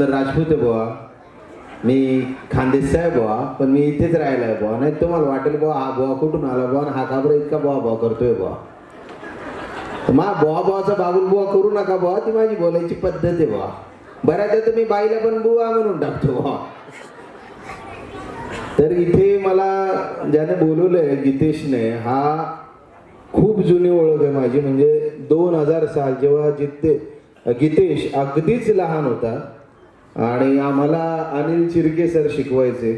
राजपूत आहे बुवा, मी खानदेश आहे बुवा, पण मी इथेच राहिला आहे बुवा. नाही तुम्हाला वाटेल बुवा हा बुवा कुठून आला बुवा, हा का बरं इतका बुवा बुवा करतोय बुवा. मा बुवा बुवाचा बाबूल बुवा करू नका बुवा, ती माझी बोलायची पद्धत आहे बुवा. बऱ्याचदा तर मी बाईला पण बुवा म्हणून टाकतो बुवा. तर इथे मला ज्याने बोलवलंय गीतेशने, हा खूप जुनी ओळख आहे माझी. म्हणजे 2000 साल जेव्हा गीतेश अगदीच लहान होता आणि आम्हाला अनिल चिरके सर शिकवायचे.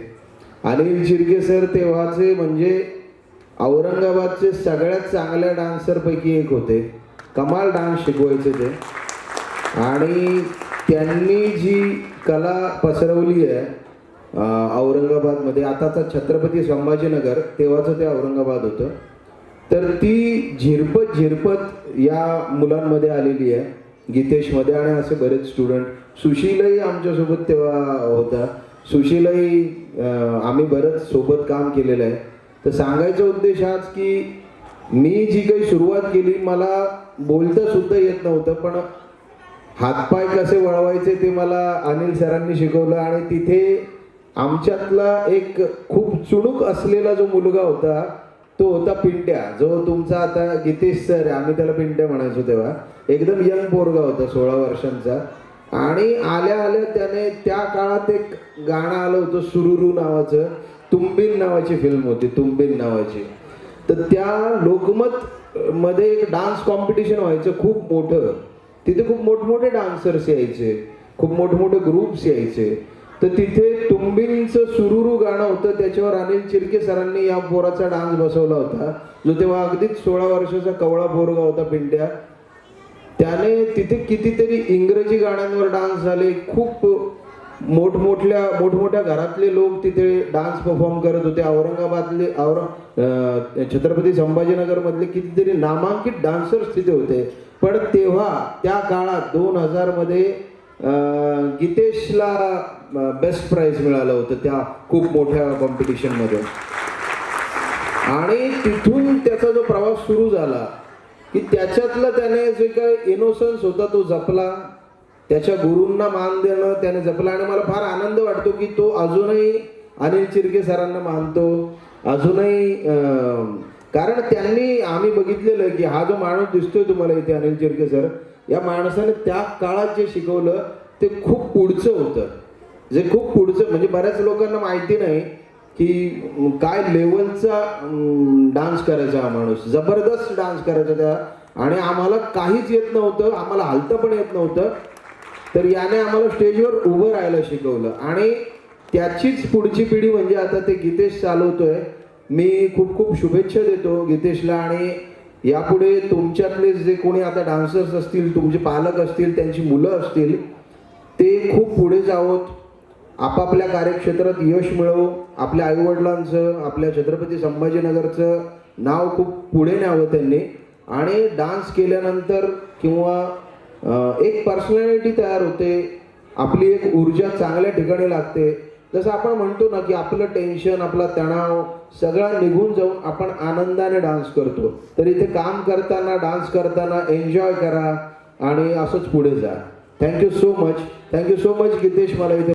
अनिल चिरके सर तेव्हाचे म्हणजे औरंगाबादचे सगळ्यात चांगल्या डान्सरपैकी एक होते. कमाल डान्स शिकवायचे ते. आणि त्यांनी जी कला पसरवली आहे औरंगाबादमध्ये, आताचा छत्रपती संभाजीनगर, तेव्हाचं ते औरंगाबाद होतं, तर ती झिरपत या मुलांमध्ये आलेली आहे, गीतेशमध्ये. आणि असे बरेच स्टुडंट, सुशीलही आमच्यासोबत तेव्हा होता. सुशीलही आम्ही बरंच सोबत काम केलेलं आहे. तर सांगायचा उद्देश हाच की मी जी काही सुरुवात केली, मला बोलता सुद्धा येत नव्हतं, पण हातपाय कसे वळवायचे ते मला अनिल सरांनी शिकवलं. आणि तिथे आमच्यातला एक खूप चुणूक असलेला जो मुलगा होता तो होता पिंट्या, जो तुमचा आता गीतेश सर आहे, आम्ही त्याला पिंट्या म्हणायचो तेव्हा. एकदम यंग पोरगा होता, 16 वर्षांचा. आणि आल्या आल्या त्याने त्या काळात एक गाणं आलं होतं सुरुरू नावाचं, तुंबिन नावाची फिल्म होती, तुंबिन नावाची. तर त्या लोकमत मध्ये एक डान्स कॉम्पिटिशन व्हायचं खूप मोठं. तिथे खूप मोठमोठे डान्सर्स यायचे, खूप मोठमोठे ग्रुप्स यायचे. तर तिथे तुंबिनचं सुरुरू गाणं होतं, त्याच्यावर अनिल चिरके सरांनी या पोराचा डान्स बसवला होता, जो तेव्हा अगदीच 16 वर्षाचा कवळा पोरगा होता, पिंट्या. त्याने तिथे कितीतरी इंग्रजी गाण्यांवर डान्स झाले. खूप मोठमोठ्या घरातले लोक तिथे डान्स परफॉर्म करत होते. औरंगाबादले छत्रपती संभाजीनगर मधले कितीतरी नामांकित डान्सर्स तिथे होते. पण तेव्हा त्या काळात 2000 मध्ये गीतेशला बेस्ट प्राइज मिळालं होतं त्या खूप मोठ्या कॉम्पिटिशन मध्ये. आणि तिथून त्याचा जो प्रवास सुरू झाला की त्याच्यातलं त्याने जे काही इनोसन्स होता तो जपला, त्याच्या गुरूंना मान देणं त्याने जपला. आणि मला फार आनंद वाटतो की तो अजूनही अनिल चिरके सरांना मानतो अजूनही. कारण त्यांनी, आम्ही बघितलेलं की हा जो माणूस दिसतोय तुम्हाला इथे, अनिल चिरके सर, या माणसाने त्या काळात जे शिकवलं ते खूप पुढचं होतं. जे खूप पुढचं म्हणजे बऱ्याच लोकांना माहिती नाही की काय लेवलचा डान्स करायचा हा माणूस. जबरदस्त डान्स करायचा त्या. आणि आम्हाला काहीच येत नव्हतं, आम्हाला हलतं पण येत नव्हतं. तर याने आम्हाला स्टेजवर उभं राहायला शिकवलं. आणि त्याचीच पुढची पिढी म्हणजे आता ते गीतेश चालवतोय. मी खूप खूप शुभेच्छा देतो गीतेशला. आणि यापुढे तुमच्यातले जे कोणी आता डान्सर्स असतील, तुमचे पालक असतील, त्यांची मुलं असतील, ते खूप पुढे जावोत, आपापल्या कार्यक्षेत्रात यश मिळवो, आपल्या आईवडिलांचं, आपल्या छत्रपती संभाजीनगरचं नाव खूप पुढे न्यावं त्यांनी. आणि डान्स केल्यानंतर किंवा एक पर्सनॅलिटी तयार होते, आपली एक ऊर्जा चांगल्या ठिकाणी लागते. जसं आपण म्हणतो ना की आपलं टेन्शन, आपला तणाव सगळा निघून जाऊन आपण आनंदाने डान्स करतो. तर इथे काम करताना, डान्स करताना एन्जॉय करा आणि असंच पुढे जा. थँक्यू सो मच गीतेश मला इथे